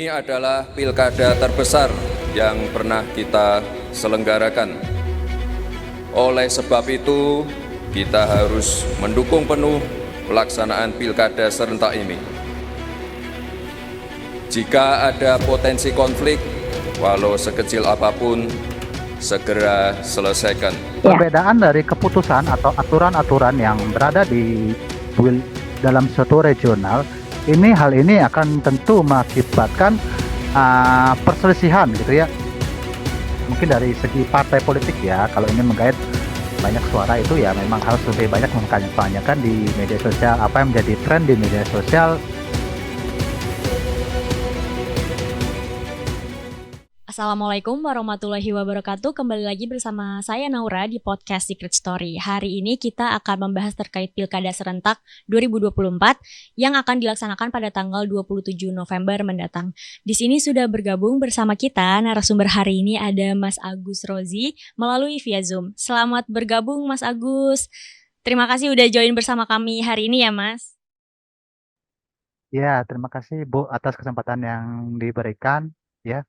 ini adalah pilkada terbesar yang pernah kita selenggarakan. Oleh sebab itu, kita harus mendukung penuh pelaksanaan pilkada serentak ini. Jika ada potensi konflik, walau sekecil apapun, segera selesaikan. Perbedaan dari keputusan atau aturan-aturan yang berada di dalam suatu regional, hal ini akan tentu mengakibatkan perselisihan gitu ya. Mungkin dari segi partai politik ya, kalau ini menggait banyak suara itu ya memang harus lebih banyak mempertanyakan di media sosial apa yang menjadi tren di media sosial. Assalamualaikum warahmatullahi wabarakatuh. Kembali lagi bersama saya Naura di podcast Secret Story. Hari ini kita akan membahas terkait Pilkada Serentak 2024 yang akan dilaksanakan pada tanggal 27 November mendatang. Di sini sudah bergabung bersama kita narasumber hari ini ada Mas Agus Rozi melalui via Zoom. Selamat bergabung Mas Agus. Terima kasih udah join bersama kami hari ini ya Mas. Ya, terima kasih Bu atas kesempatan yang diberikan ya.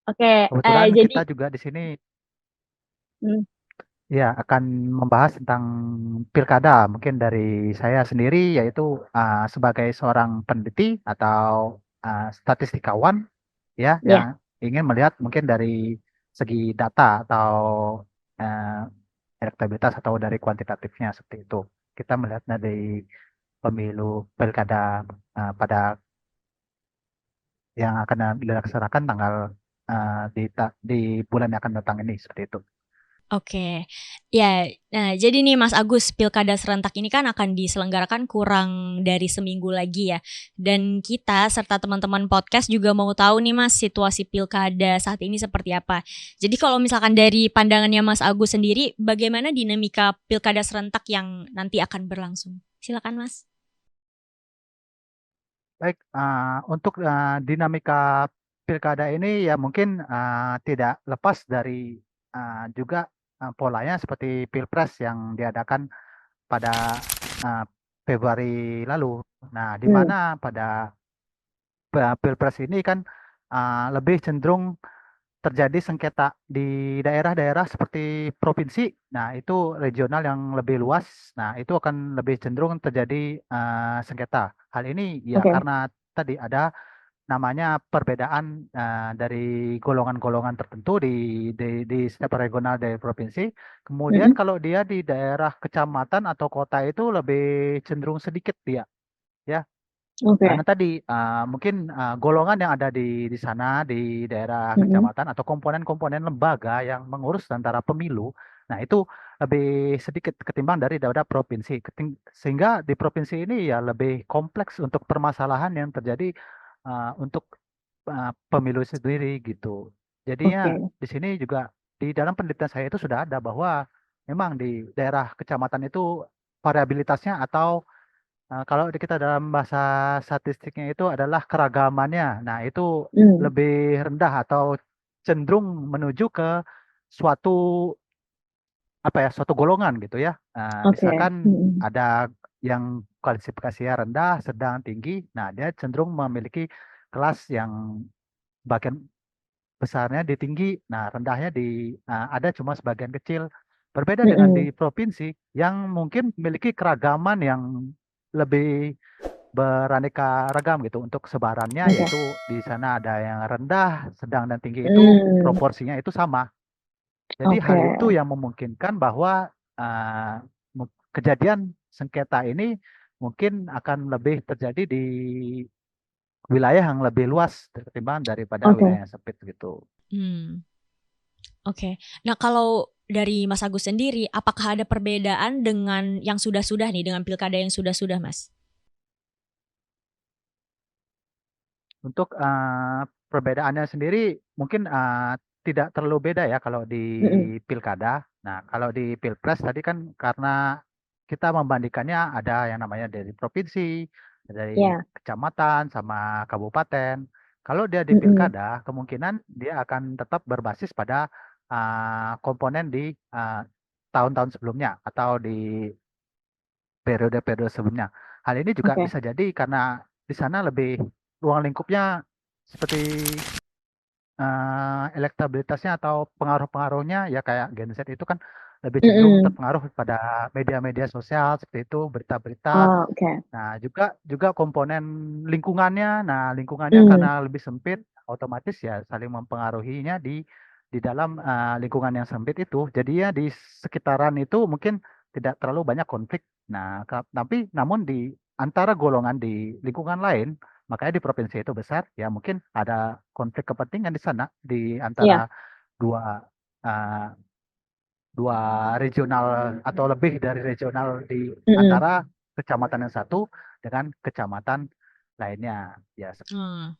Oke, Kebetulan jadi kita juga di sini ya akan membahas tentang pilkada. Mungkin dari saya sendiri yaitu sebagai seorang peneliti atau statistikawan ya yang ingin melihat mungkin dari segi data atau uh, elektabilitas atau dari kuantitatifnya seperti itu. Kita melihat dari pemilu pilkada pada yang akan dilaksanakan tanggal di bulan yang akan datang ini seperti itu. Oke, ya. Nah, jadi nih Mas Agus, Pilkada Serentak ini kan akan diselenggarakan kurang dari seminggu lagi ya. Dan kita serta teman-teman podcast juga mau tahu nih Mas, situasi Pilkada saat ini seperti apa. Jadi kalau misalkan dari pandangannya Mas Agus sendiri, bagaimana dinamika Pilkada Serentak yang nanti akan berlangsung? Silakan Mas. Baik, untuk dinamika pilkada ini ya mungkin tidak lepas dari juga polanya seperti Pilpres yang diadakan pada Februari lalu. Nah, di mana pada Pilpres ini kan lebih cenderung terjadi sengketa di daerah-daerah seperti provinsi. Nah, itu regional yang lebih luas. Nah, itu akan lebih cenderung terjadi sengketa. Hal ini ya karena tadi ada namanya perbedaan dari golongan-golongan tertentu di setiap regional dari provinsi. Kemudian kalau dia di daerah kecamatan atau kota itu lebih cenderung sedikit dia, ya. Karena tadi mungkin golongan yang ada di sana di daerah kecamatan atau komponen-komponen lembaga yang mengurus antara pemilu, nah itu lebih sedikit ketimbang dari daerah provinsi. Sehingga di provinsi ini ya lebih kompleks untuk permasalahan yang terjadi untuk pemilu sendiri gitu. Jadinya di sini juga di dalam penelitian saya itu sudah ada bahwa memang di daerah kecamatan itu variabilitasnya atau kalau kita dalam bahasa statistiknya itu adalah keragamannya. Nah, itu lebih rendah atau cenderung menuju ke suatu suatu golongan gitu ya. Misalkan ada yang kualifikasinya rendah, sedang, tinggi. Nah, dia cenderung memiliki kelas yang bagian besarnya di tinggi. Nah, rendahnya ada cuma sebagian kecil. Berbeda dengan di provinsi yang mungkin memiliki keragaman yang lebih beraneka ragam gitu untuk sebarannya, yaitu di sana ada yang rendah, sedang dan tinggi itu proporsinya itu sama. Jadi hal itu yang memungkinkan bahwa kejadian sengketa ini mungkin akan lebih terjadi di wilayah yang lebih luas ketimbang daripada wilayah yang sempit gitu. Oke. Nah, kalau dari Mas Agus sendiri, apakah ada perbedaan dengan yang sudah-sudah nih, dengan pilkada yang sudah-sudah, Mas? Untuk perbedaannya sendiri mungkin tidak terlalu beda ya kalau di pilkada. Nah, kalau di pilpres tadi kan karena kita membandingkannya ada yang namanya dari provinsi, dari kecamatan sama kabupaten. Kalau dia di pilkada, kemungkinan dia akan tetap berbasis pada komponen di tahun-tahun sebelumnya atau di periode-periode sebelumnya. Hal ini juga bisa jadi karena di sana lebih ruang lingkupnya seperti elektabilitasnya atau pengaruh-pengaruhnya ya kayak Gen Z itu kan lebih cenderung Mm-mm. terpengaruh pada media-media sosial seperti itu, berita-berita. Oh, oke. Nah, juga komponen lingkungannya. Nah, lingkungannya Mm. karena lebih sempit, otomatis ya saling mempengaruhinya di dalam lingkungan yang sempit itu. Jadinya di sekitaran itu mungkin tidak terlalu banyak konflik. Nah, tapi namun di antara golongan di lingkungan lain, makanya di provinsi itu besar, ya mungkin ada konflik kepentingan di sana di Iya. antara dua uh, dua regional atau lebih dari regional di Mm-mm. antara kecamatan yang satu dengan kecamatan lainnya. Ya, Hmm,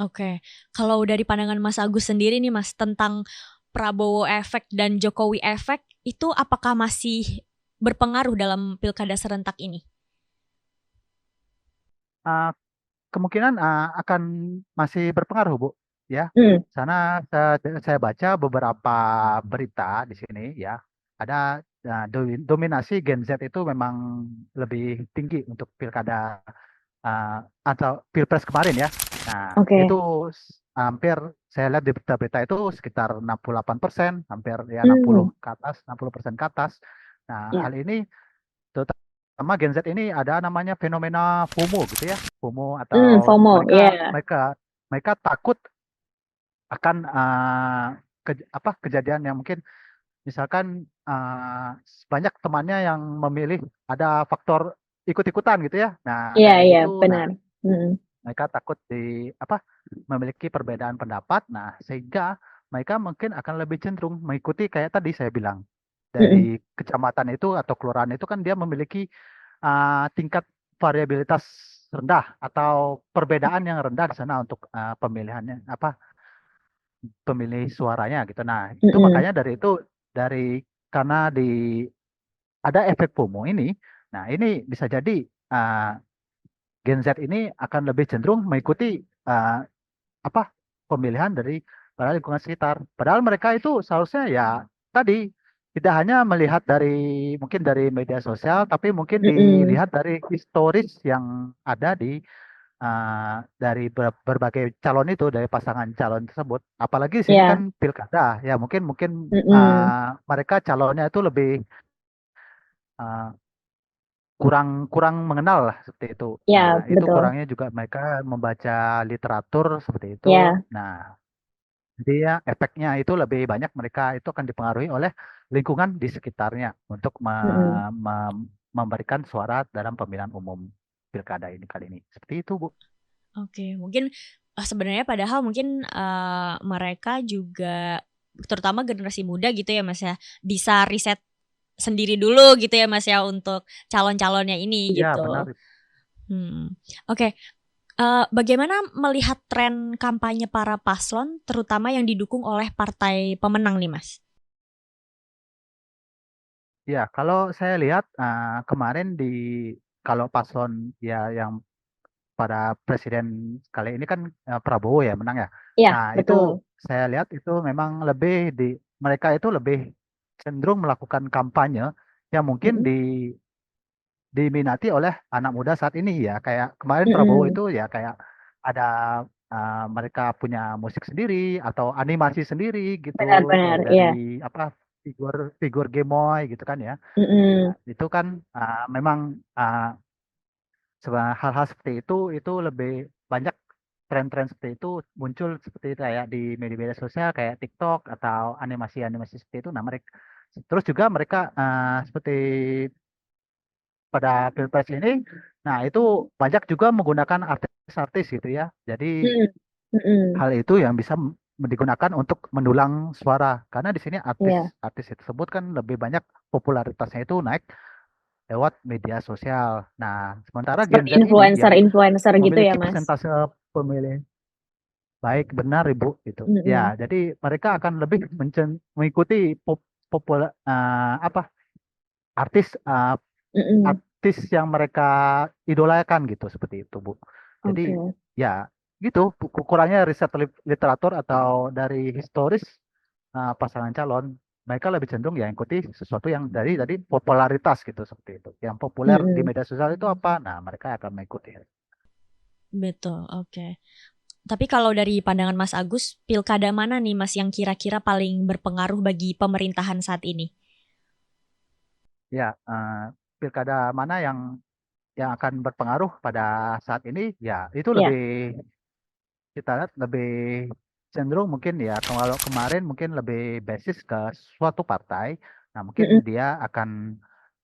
oke. Kalau dari pandangan Mas Agus sendiri nih Mas tentang Prabowo efek dan Jokowi efek itu apakah masih berpengaruh dalam pilkada serentak ini? uh, kemungkinan akan masih berpengaruh, Bu. Ya, Mm. sana saya baca beberapa berita di sini ya. Ada dominasi Gen Z itu memang lebih tinggi untuk pilkada atau pilpres kemarin ya. Nah, Oke. itu hampir saya lihat di berita-berita itu sekitar 68%, hampir ya 60 Mm. ke atas, 60% ke atas. Nah, Ya. hal ini terutama Gen Z ini ada namanya fenomena FOMO gitu ya. FOMO atau FOMO. mereka Ya. mereka mereka takut akan kejadian yang mungkin misalkan banyak temannya yang memilih ada faktor ikut-ikutan gitu ya. Nah, Iya, kayak iya, gitu. Nah, benar. Mm. mereka takut memiliki perbedaan pendapat. Nah, sehingga mereka mungkin akan lebih cenderung mengikuti kayak tadi saya bilang Mm-mm. dari kecamatan itu atau kelurahan itu kan dia memiliki tingkat variabilitas rendah atau perbedaan yang rendah di sana untuk pemilihannya pemilih suaranya gitu. Nah, itu Mm-mm. makanya dari itu dari karena ada efek FOMO ini. Nah, ini bisa jadi uh, Gen Z ini akan lebih cenderung mengikuti uh, apa pemilihan dari para lingkungan sekitar. Padahal mereka itu seharusnya ya tadi tidak hanya melihat dari mungkin dari media sosial, tapi mungkin Mm-mm. dilihat dari historis yang ada dari berbagai calon itu dari pasangan calon tersebut. Apalagi di sini kan Ya. pilkada, ya mungkin mungkin Mm-mm. mereka calonnya itu lebih uh, kurang kurang mengenal lah seperti itu. Nah, Ya, itu betul. kurangnya juga mereka membaca literatur seperti itu. Ya. Nah, jadi ya efeknya itu lebih banyak mereka itu akan dipengaruhi oleh lingkungan di sekitarnya untuk Mm-mm. memberikan suara dalam pemilihan umum pilkada ini kali ini. Seperti itu, Bu. Oke, mungkin sebenarnya padahal mungkin mereka juga terutama generasi muda gitu ya Mas ya bisa riset sendiri dulu gitu ya Mas ya untuk calon-calonnya ini Ya, benar. gitu. Oke. Bagaimana melihat tren kampanye para paslon terutama yang didukung oleh partai pemenang nih Mas? Ya, kalau saya lihat kemarin kalau paslon ya yang pada presiden kali ini kan Prabowo ya menang ya. Ya, Nah, itu betul. saya lihat itu memang lebih mereka itu lebih cenderung melakukan kampanye yang mungkin Mm-mm. diminati oleh anak muda saat ini ya. Kayak kemarin Prabowo Mm-mm. itu ya kayak ada mereka punya musik sendiri atau animasi sendiri gitu Benar-benar, dari ya. apa figur figur Gemoy gitu kan ya. Nah, Mm-mm. itu kan memang uh, hal-hal seperti itu lebih banyak tren-tren seperti itu muncul seperti kayak di media-media sosial kayak TikTok atau animasi-animasi seperti itu. Nah, mereka terus juga mereka seperti pada pilpres ini, nah itu banyak juga menggunakan artis-artis gitu ya. Jadi Mm. Mm-mm. hal itu yang bisa digunakan untuk mendulang suara karena di sini Ya. artis-artis tersebut kan lebih banyak popularitasnya itu naik lewat media sosial. Nah, sementara Gen Seperti Z ini yang influencer-influencer gitu ya, memiliki Mas. persentase pemilih baik benar Ibu gitu. Ya, Mm-mm. jadi mereka akan lebih mengikuti popul apa artis Mm-mm. artis yang mereka idolakan gitu seperti itu Bu. Jadi Oke. ya gitu kurangnya riset literatur atau dari historis pasangan calon mereka lebih cenderung ya ikuti sesuatu yang dari popularitas gitu seperti itu. Yang populer di Mm-mm. media sosial itu apa? Nah, mereka akan mengikuti. Betul, oke. Tapi kalau dari pandangan Mas Agus, pilkada mana nih Mas yang kira-kira paling berpengaruh bagi pemerintahan saat ini? Ya, pilkada mana yang akan berpengaruh pada saat ini? Ya, itu Iya. lebih kita lihat lebih cenderung mungkin ya kalau kemarin mungkin lebih basis ke suatu partai. Nah, Mm-mm. mungkin dia akan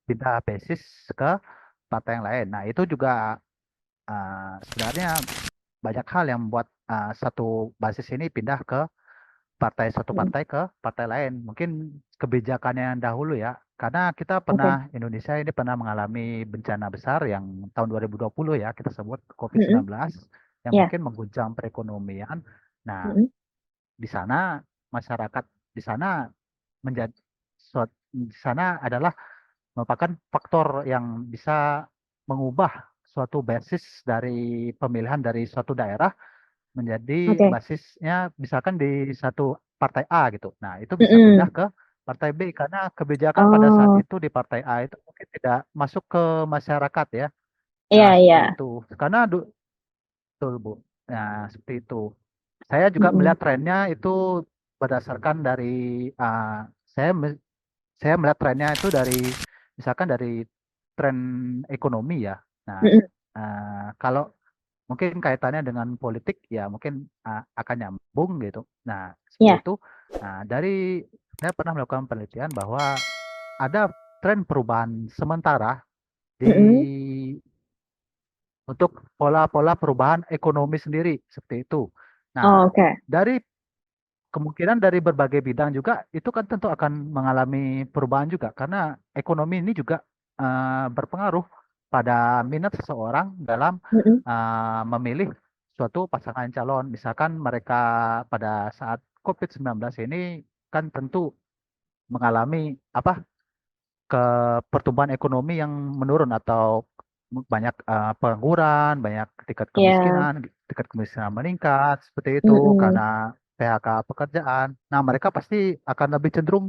pindah basis ke partai yang lain. Nah, itu juga sebenarnya banyak hal yang membuat satu basis ini pindah ke satu Mm. partai ke partai lain. Mungkin kebijakannya yang dahulu ya. Karena kita Oke. Indonesia ini pernah mengalami bencana besar yang tahun 2020 ya, kita sebut Mm-mm. COVID-19, yang Iya. mungkin mengguncang perekonomian. Nah, Mm-mm. di sana masyarakat di sana menjadi di sana adalah merupakan faktor yang bisa mengubah suatu basis dari pemilihan dari suatu daerah menjadi Oke. basisnya misalkan di satu partai A gitu. Nah, itu bisa pindah Mm-mm. ke partai B karena kebijakan pada saat Oh, itu di partai A itu mungkin tidak masuk ke masyarakat ya. iya, Nah, iya. seperti itu. Karena betul, Bu. Nah, seperti itu. Saya juga Mm-mm. melihat trennya itu berdasarkan dari uh, saya me- saya melihat trennya itu dari misalkan dari tren ekonomi ya. Nah, Mm-mm. kalau mungkin kaitannya dengan politik ya mungkin akan nyambung gitu. Nah, seperti Iya. itu. Nah, saya pernah melakukan penelitian bahwa ada tren perubahan sementara di Mm-mm. untuk pola-pola perubahan ekonomi sendiri seperti itu. Oh, Nah, oke. dari kemungkinan dari berbagai bidang juga itu kan tentu akan mengalami perubahan juga karena ekonomi ini juga berpengaruh pada minat seseorang dalam Mm-mm. memilih suatu pasangan calon. Misalkan mereka pada saat COVID-19 ini kan tentu mengalami apa ke pertumbuhan ekonomi yang menurun atau banyak pengangguran, banyak Iya. tingkat kemiskinan meningkat seperti itu Mm-mm. karena PHK pekerjaan. Nah, mereka pasti akan lebih cenderung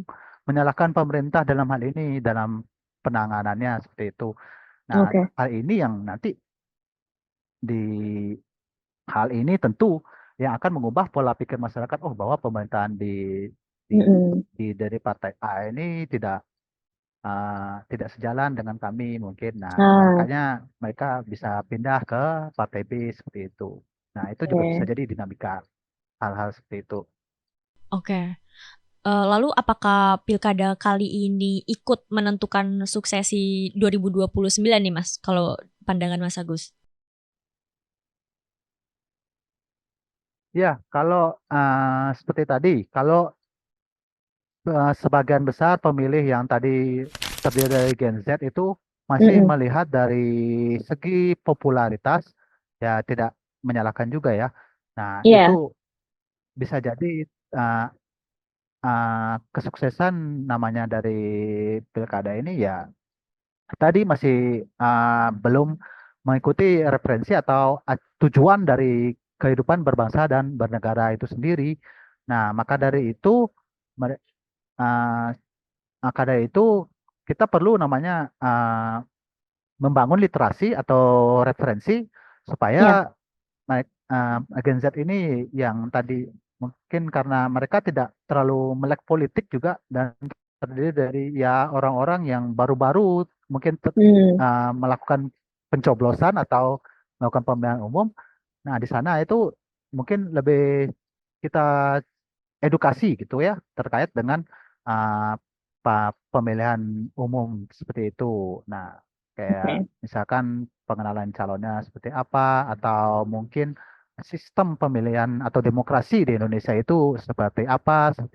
menyalahkan pemerintah dalam hal ini dalam penanganannya seperti itu. Nah, Oke. hal ini yang nanti di hal ini tentu yang akan mengubah pola pikir masyarakat. Oh, bahwa pemerintahan di, Mm-mm. dari partai A ini tidak sejalan dengan kami mungkin. Nah, Ah, makanya mereka bisa pindah ke partai B seperti itu. Nah, itu juga bisa oke. jadi dinamika hal-hal seperti itu. Oke. Lalu apakah pilkada kali ini ikut menentukan suksesi 2029 nih Mas, kalau pandangan Mas Agus? Ya, kalau seperti tadi, kalau sebagian besar pemilih yang tadi terdiri dari Gen Z itu masih Mm-mm. melihat dari segi popularitas, ya tidak menyalahkan juga ya. Nah, itu Iya. bisa jadi uh, kesuksesan namanya dari pilkada ini ya tadi masih belum mengikuti referensi atau tujuan dari kehidupan berbangsa dan bernegara itu sendiri. Nah, mere- ah, maka dari itu kita perlu namanya membangun literasi atau referensi supaya Iya. Gen Z ini yang tadi mungkin karena mereka tidak terlalu melek politik juga dan terdiri dari ya orang-orang yang baru-baru mungkin Hmm. melakukan pencoblosan atau melakukan pemilihan umum. Nah, di sana itu mungkin lebih kita edukasi gitu ya terkait dengan uh, pemilihan umum seperti itu. Nah, kayak Oke. misalkan pengenalan calonnya seperti apa atau mungkin sistem pemilihan atau demokrasi di Indonesia itu seperti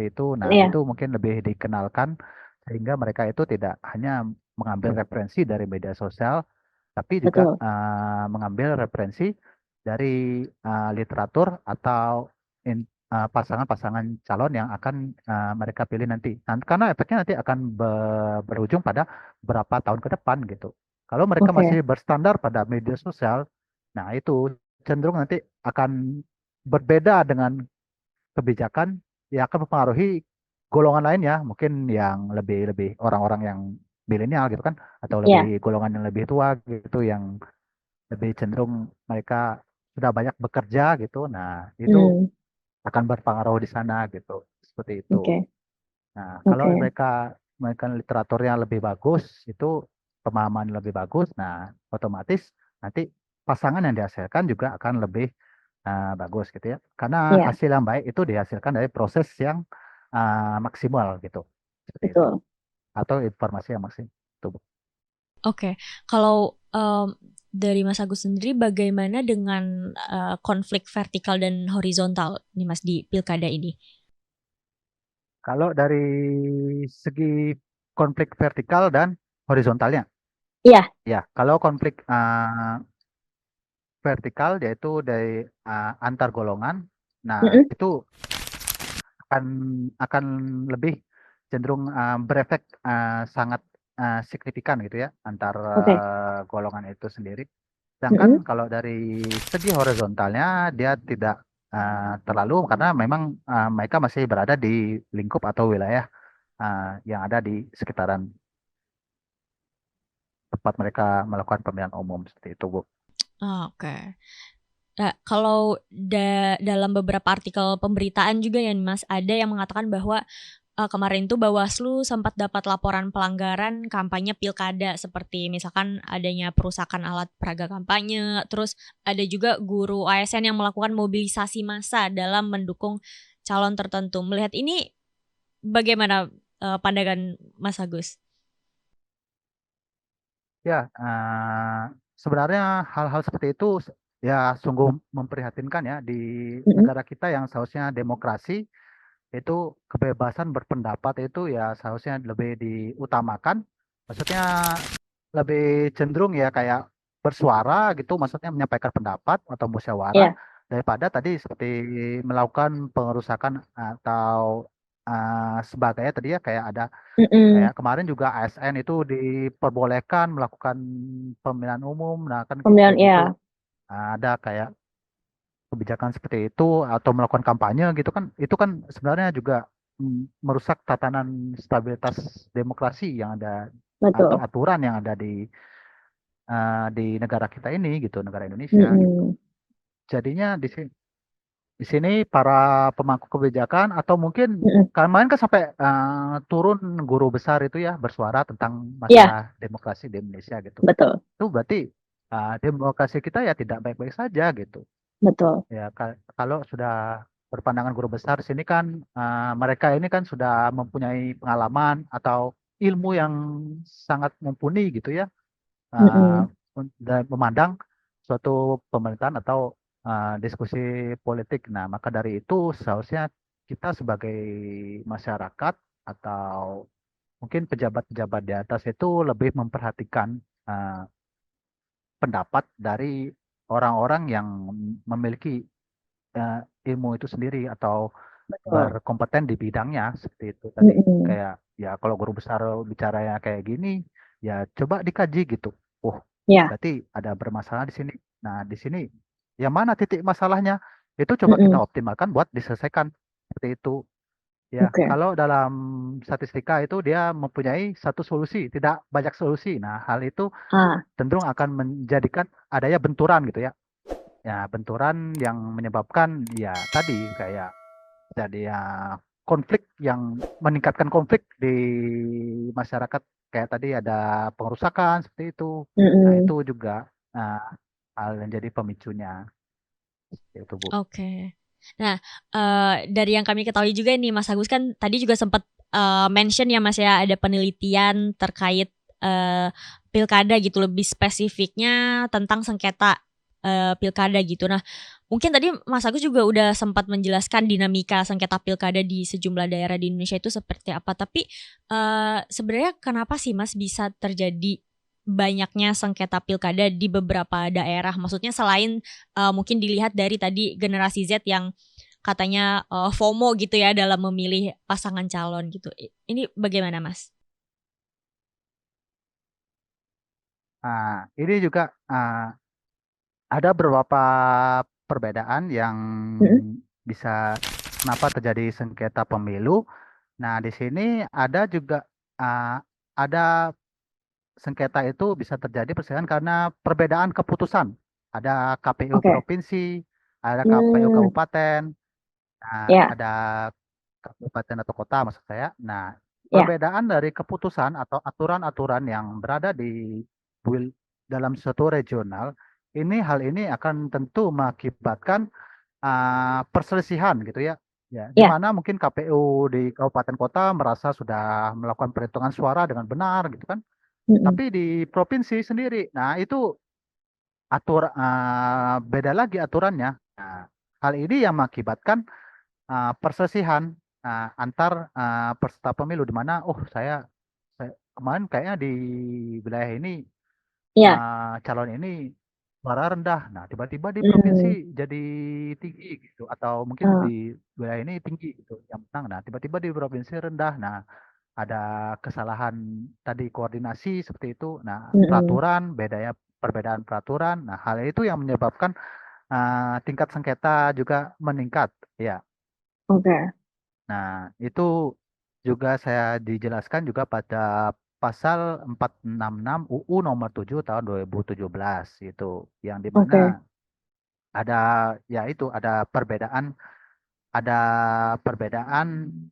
itu. Nah, Iya, itu mungkin lebih dikenalkan sehingga mereka itu tidak hanya mengambil referensi dari media sosial, tapi juga betul. mengambil referensi dari literatur atau pasangan-pasangan calon yang akan mereka pilih nanti. Karena efeknya nanti akan berujung pada berapa tahun ke depan gitu. Kalau mereka Oke. masih berstandar pada media sosial, nah itu cenderung nanti akan berbeda dengan kebijakan yang akan mempengaruhi golongan lainnya, mungkin yang lebih lebih orang-orang yang milenial gitu kan, atau lebih Iya. golongan yang lebih tua gitu, yang lebih cenderung mereka sudah banyak bekerja gitu. Nah, itu Mm. akan berpengaruh di sana gitu. Seperti itu. Oke. Nah, kalau Oke. mereka literaturnya lebih bagus, itu pemahaman lebih bagus. Nah, otomatis nanti pasangan yang dihasilkan juga akan lebih bagus gitu ya. Karena Iya, hasil yang baik itu dihasilkan dari proses yang maksimal gitu. Seperti itu. betul. Atau informasi yang maksimal. Itu. Oke, kalau dari Mas Agus sendiri bagaimana dengan konflik vertikal dan horizontal nih Mas di pilkada ini? Kalau dari segi konflik vertikal dan horizontalnya, Iya. ya kalau konflik vertikal yaitu dari antar golongan, nah Mm-mm. itu akan akan lebih cenderung berefek sangat signifikan gitu ya antar Oke. golongan itu sendiri. Sedangkan Mm-mm. kalau dari segi horizontalnya dia tidak terlalu karena memang mereka masih berada di lingkup atau wilayah yang ada di sekitaran tempat mereka melakukan pemilihan umum seperti itu, Bu. Oke. Nah, kalau dalam beberapa artikel pemberitaan juga ya Mas, ada yang mengatakan bahwa kemarin tuh Bawaslu sempat dapat laporan pelanggaran kampanye pilkada seperti misalkan adanya perusakan alat peraga kampanye, terus ada juga guru ASN yang melakukan mobilisasi massa dalam mendukung calon tertentu. Melihat ini bagaimana pandangan Mas Agus? Ya, sebenarnya hal-hal seperti itu ya sungguh memprihatinkan ya di Mm-mm. negara kita yang seharusnya demokrasi itu kebebasan berpendapat itu ya seharusnya lebih diutamakan. Maksudnya lebih cenderung ya kayak bersuara gitu, maksudnya menyampaikan pendapat atau musyawarah Iya. daripada tadi seperti melakukan pengerusakan atau sebagainya tadi ya kayak ada Mm-mm. kayak kemarin juga ASN itu diperbolehkan melakukan pemilihan umum, nah kan Pemilihan, kayak gitu. ya. Nah, ada kayak kebijakan seperti itu atau melakukan kampanye gitu kan, itu kan sebenarnya juga merusak tatanan stabilitas demokrasi yang ada atau Betul. aturan yang ada di negara kita ini gitu, negara Indonesia gitu. Mm-mm. Jadinya di sini para pemangku kebijakan atau mungkin Mm-mm. kemarin kan sampai turun guru besar itu ya bersuara tentang Iya, masalah demokrasi di Indonesia gitu. betul. Itu berarti demokrasi kita ya tidak baik-baik saja gitu. Betul. Ya kalau sudah berpandangan guru besar sini kan mereka ini kan sudah mempunyai pengalaman atau ilmu yang sangat mumpuni gitu ya Mm-mm. dan memandang suatu pemerintahan atau diskusi politik. Nah, maka dari itu seharusnya kita sebagai masyarakat atau mungkin pejabat-pejabat di atas itu lebih memperhatikan uh, pendapat dari orang-orang yang memiliki ilmu itu sendiri atau Betul. berkompeten di bidangnya seperti itu tadi. Mm-mm. Kayak ya kalau guru besar bicaranya kayak gini, ya coba dikaji gitu. Oh, Ya. berarti ada bermasalah di sini. Nah, di sini yang mana titik masalahnya? Itu coba kita Mm-mm. optimalkan buat diselesaikan seperti itu. Ya, Oke. kalau dalam statistika itu dia mempunyai satu solusi, tidak banyak solusi. Nah, hal itu Ah, cenderung akan menjadikan adanya benturan gitu ya. Ya, benturan yang menyebabkan ya tadi kayak jadi ya konflik yang meningkatkan konflik di masyarakat kayak tadi ada pengerusakan seperti itu. Nah, itu mm-mm. juga uh, hal yang jadi pemicunya itu, Bu. Oke. Nah, dari yang kami ketahui juga nih Mas Agus kan tadi juga sempat mention ya Mas ya ada penelitian terkait pilkada gitu lebih spesifiknya tentang sengketa pilkada gitu. Nah, mungkin tadi Mas Agus juga udah sempat menjelaskan dinamika sengketa pilkada di sejumlah daerah di Indonesia itu seperti apa. Tapi sebenarnya kenapa sih Mas bisa terjadi banyaknya sengketa pilkada di beberapa daerah? Maksudnya selain mungkin dilihat dari tadi generasi Z yang katanya FOMO gitu ya dalam memilih pasangan calon gitu. Ini bagaimana Mas? Nah, ini juga ada beberapa perbedaan yang Mm-mm. bisa kenapa terjadi sengketa pemilu. Nah, di sini ada juga ada sengketa itu bisa terjadi perselisihan karena perbedaan keputusan. Ada KPU Oke. provinsi, ada KPU Hmm, kabupaten, nah, ya, ada kabupaten atau kota maksud saya. Nah, ya, perbedaan dari keputusan atau aturan-aturan yang berada di dalam suatu regional ini hal ini akan tentu mengakibatkan perselisihan gitu ya. Ya, di ya. mana mungkin KPU di kabupaten kota merasa sudah melakukan perhitungan suara dengan benar gitu kan. Mm-mm. Tapi di provinsi sendiri, nah itu beda lagi aturannya. Nah, hal ini yang mengakibatkan perselisihan antar peserta pemilu di mana saya kemarin kayaknya di wilayah ini Ya. calon ini suara rendah. Nah, tiba-tiba di provinsi Mm. jadi tinggi gitu atau mungkin di Oh, wilayah ini tinggi gitu yang menang. Nah, tiba-tiba di provinsi rendah. Nah, ada kesalahan tadi koordinasi seperti itu. Nah, mm-mm. peraturan beda ya, perbedaan peraturan. Nah, hal itu yang menyebabkan tingkat sengketa juga meningkat. Ya. Oke. Nah, itu juga saya dijelaskan juga pada pasal 466 UU nomor 7 tahun 2017 itu yang dimana Oke. ada ya itu ada perbedaan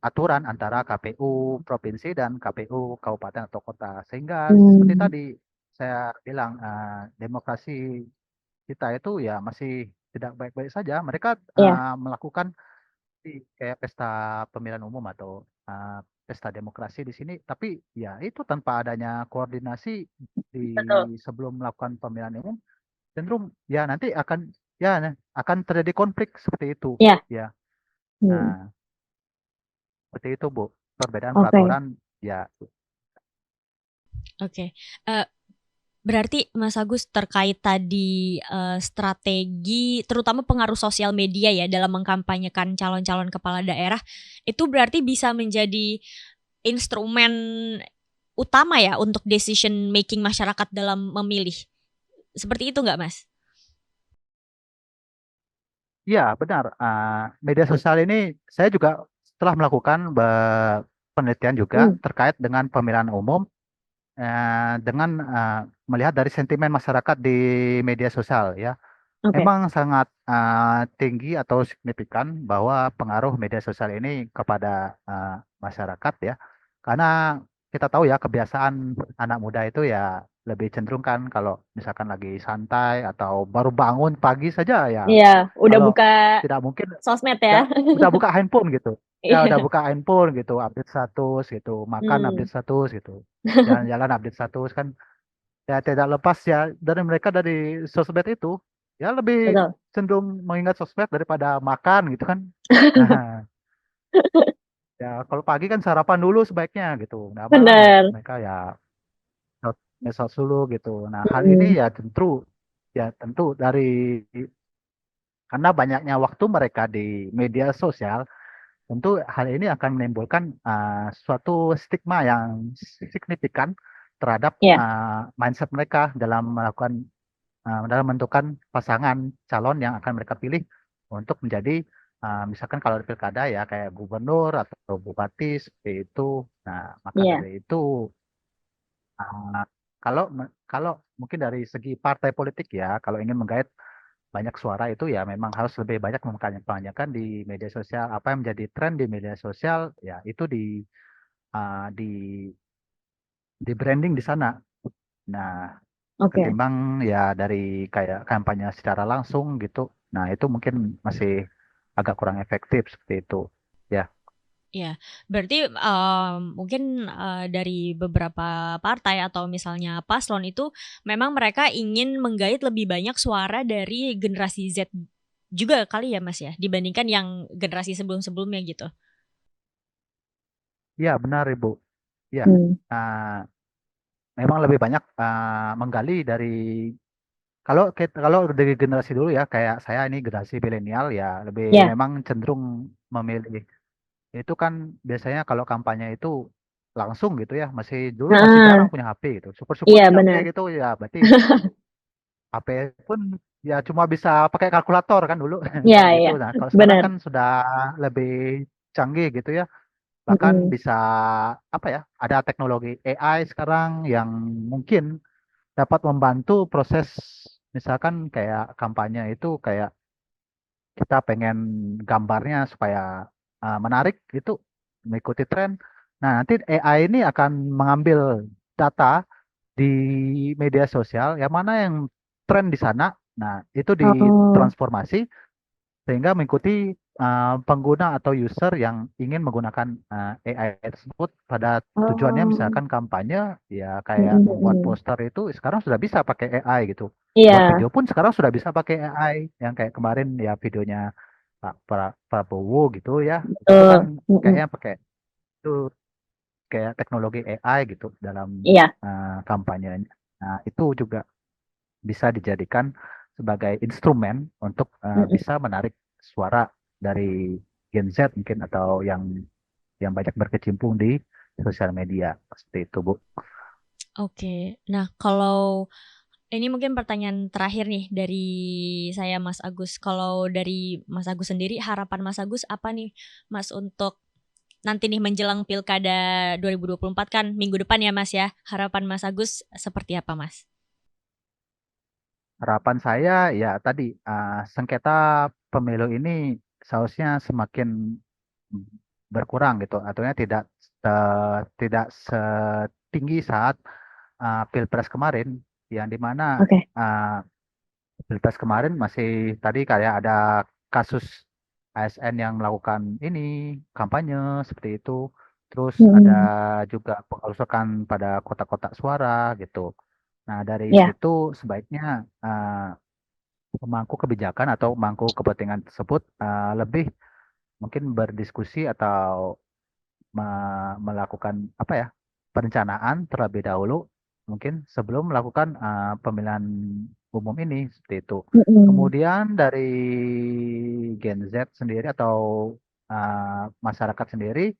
aturan antara KPU provinsi dan KPU kabupaten atau kota sehingga seperti Hmm, tadi saya bilang demokrasi kita itu ya masih tidak baik-baik saja. Mereka ya, melakukan kayak pesta pemilihan umum atau pesta demokrasi di sini, tapi ya itu tanpa adanya koordinasi di betul. sebelum melakukan pemilihan umum, cenderung ya nanti akan terjadi konflik seperti itu, Ya. ya. Hmm, Nah, seperti itu Bu, perbedaan oke. peraturan ya. Oke. Eh, Berarti Mas Agus terkait tadi strategi terutama pengaruh sosial media ya dalam mengkampanyekan calon-calon kepala daerah itu berarti bisa menjadi instrumen utama ya untuk decision making masyarakat dalam memilih. Seperti itu nggak, Mas? Iya, benar. Media sosial ini saya juga setelah melakukan penelitian juga Hmm, terkait dengan pemilihan umum dengan melihat dari sentimen masyarakat di media sosial ya. oke. Memang sangat tinggi atau signifikan bahwa pengaruh media sosial ini kepada masyarakat ya. Karena kita tahu ya kebiasaan anak muda itu ya lebih cenderung kan kalau misalkan lagi santai atau baru bangun pagi saja ya Iya, udah kalau buka tidak mungkin sosmed ya. udah, udah buka handphone gitu. Ya udah Iya. buka handphone gitu, update status gitu, makan Hmm, update status gitu. Jalan-jalan update status kan ya tidak lepas ya dari mereka dari sosmed itu ya lebih betul. cenderung mengingat sosmed daripada makan gitu kan. Nah, ya kalau pagi kan sarapan dulu sebaiknya gitu. Nah, malam Bener. mereka ya medsos dulu gitu. Nah, hal ini Hmm, ya tentu dari karena banyaknya waktu mereka di media sosial, tentu hal ini akan menimbulkan suatu stigma yang signifikan terhadap ya, mindset mereka dalam menentukan pasangan calon yang akan mereka pilih untuk menjadi misalkan kalau di pilkada ya kayak gubernur atau bupati seperti itu. Nah, maka iya, dari itu uh, kalau mungkin dari segi partai politik ya kalau ingin menggait banyak suara itu ya memang harus lebih banyak memkampanyekan di media sosial apa yang menjadi tren di media sosial ya itu uh, di di branding di sana. Nah, oke. ketimbang ya dari kayak kampanye secara langsung gitu. Nah, itu mungkin masih agak kurang efektif seperti itu. Ya, Ya, berarti mungkin dari beberapa partai atau misalnya paslon itu memang mereka ingin menggait lebih banyak suara dari generasi Z juga kali ya Mas ya, dibandingkan yang generasi sebelum-sebelumnya gitu. ya benar Ibu. Ya, Hmm, ah, memang lebih banyak menggali dari kalau dari generasi dulu ya kayak saya ini generasi milenial ya lebih ya, memang cenderung memilih itu kan biasanya kalau kampanye itu langsung gitu ya dulu masih jarang ah, punya HP gitu syukur-syukur iya punya HP benar. gitu ya berarti HP pun ya cuma bisa pakai kalkulator kan dulu Iya, kayak gitu. iya, Nah, kalau sekarang benar. kan sudah lebih canggih gitu ya. Bahkan Mm-mm. bisa apa ya? Ada teknologi AI sekarang yang mungkin dapat membantu proses misalkan kayak kampanye itu kayak kita pengen gambarnya supaya menarik itu mengikuti tren. Nah, nanti AI ini akan mengambil data di media sosial yang mana yang tren di sana. Nah, itu Oh, ditransformasi sehingga mengikuti pengguna atau user yang ingin menggunakan AI tersebut pada tujuannya oh, misalkan kampanye ya kayak mm, membuat mm. poster itu sekarang sudah bisa pakai AI gitu. Buat Iya, video pun sekarang sudah bisa pakai AI yang kayak kemarin ya videonya Prabowo gitu ya. Itu kan betul. Mm-mm. kayaknya pakai itu kayak teknologi AI gitu dalam Iya, kampanyenya. Nah, itu juga bisa dijadikan sebagai instrumen untuk mm-mm. bisa menarik suara dari Gen Z mungkin atau yang banyak berkecimpung di sosial media seperti itu, Bu. Oke, nah kalau ini mungkin pertanyaan terakhir nih dari saya Mas Agus. Kalau dari Mas Agus sendiri, harapan Mas Agus apa nih Mas untuk nanti nih menjelang Pilkada 2024 kan minggu depan ya Mas ya. Harapan Mas Agus seperti apa Mas? Harapan saya ya tadi sengketa pemilu ini seharusnya semakin berkurang gitu, artinya tidak setinggi saat Pilpres kemarin yang dimana oke. Pilpres kemarin masih tadi kayak ada kasus ASN yang melakukan ini kampanye seperti itu. Terus ada Mm-mm. juga pengerusakan pada kotak-kotak suara gitu. Nah, dari Ya, situ sebaiknya pemangku kebijakan atau pemangku kepentingan tersebut lebih mungkin berdiskusi atau melakukan apa ya perencanaan terlebih dahulu mungkin sebelum melakukan pemilihan umum ini seperti itu. mm-mm. Kemudian dari Gen Z sendiri atau masyarakat sendiri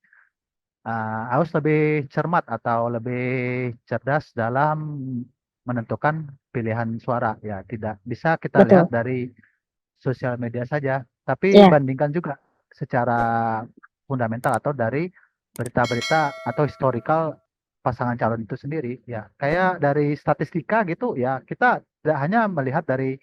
harus lebih cermat atau lebih cerdas dalam menentukan pilihan suara. Ya, tidak bisa kita lihat Betul. dari sosial media saja, tapi Ya, bandingkan juga secara fundamental atau dari berita-berita atau historical pasangan calon itu sendiri. Ya, kayak dari statistika gitu ya, kita tidak hanya melihat dari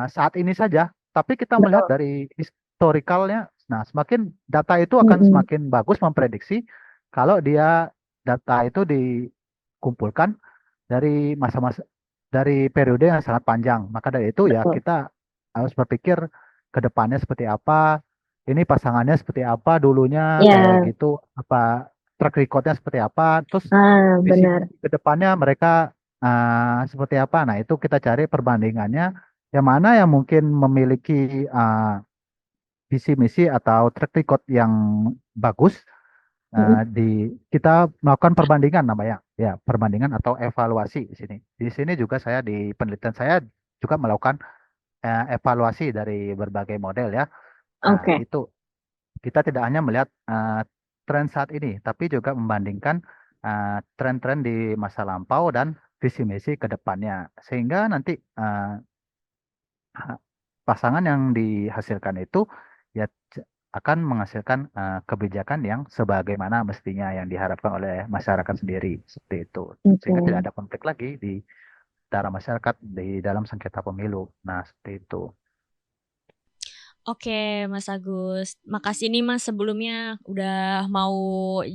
saat ini saja, tapi kita melihat betul. dari historicalnya. Nah, semakin data itu akan Mm-mm. semakin bagus memprediksi kalau dia data itu dikumpulkan dari masa-masa dari periode yang sangat panjang. Maka dari itu ya Betul. kita harus berpikir ke depannya seperti apa, ini pasangannya seperti apa dulunya kayak Ya, gitu, apa track recordnya seperti apa, terus visi benar. misi ke depannya mereka seperti apa. Nah, itu kita cari perbandingannya yang mana yang mungkin memiliki visi misi atau track record yang bagus Mm-mm. di kita melakukan perbandingan namanya ya perbandingan atau evaluasi di sini. Di sini juga saya di penelitian saya juga melakukan evaluasi dari berbagai model ya. Nah, Oke. itu kita tidak hanya melihat tren saat ini, tapi juga membandingkan tren-tren di masa lampau dan visi misi ke depannya. Sehingga nanti pasangan yang dihasilkan itu ya akan menghasilkan kebijakan yang sebagaimana mestinya yang diharapkan oleh masyarakat sendiri seperti itu Oke. sehingga tidak ada konflik lagi di antara masyarakat di dalam sengketa pemilu. Nah, seperti itu. Oke, Mas Agus. Makasih nih Mas sebelumnya udah mau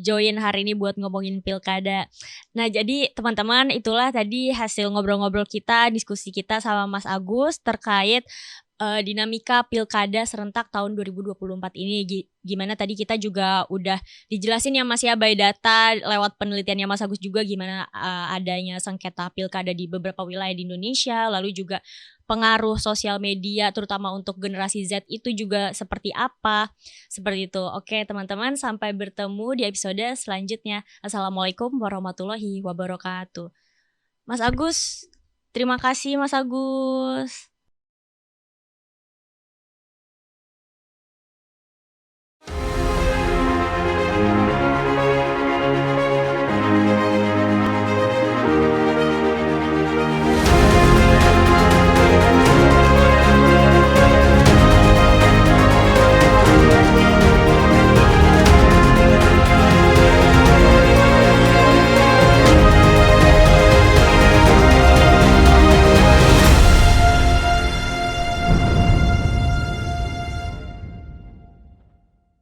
join hari ini buat ngomongin pilkada. Nah, jadi teman-teman itulah tadi hasil ngobrol-ngobrol kita, diskusi kita sama Mas Agus terkait dinamika pilkada serentak tahun 2024 ini. Gimana tadi kita juga udah dijelasin ya Mas ya by data lewat penelitiannya Mas Agus juga gimana adanya sengketa pilkada di beberapa wilayah di Indonesia, lalu juga pengaruh sosial media terutama untuk generasi Z itu juga seperti apa. Seperti itu. Oke, teman-teman, sampai bertemu di episode selanjutnya. Assalamualaikum warahmatullahi wabarakatuh. Mas Agus, terima kasih Mas Agus.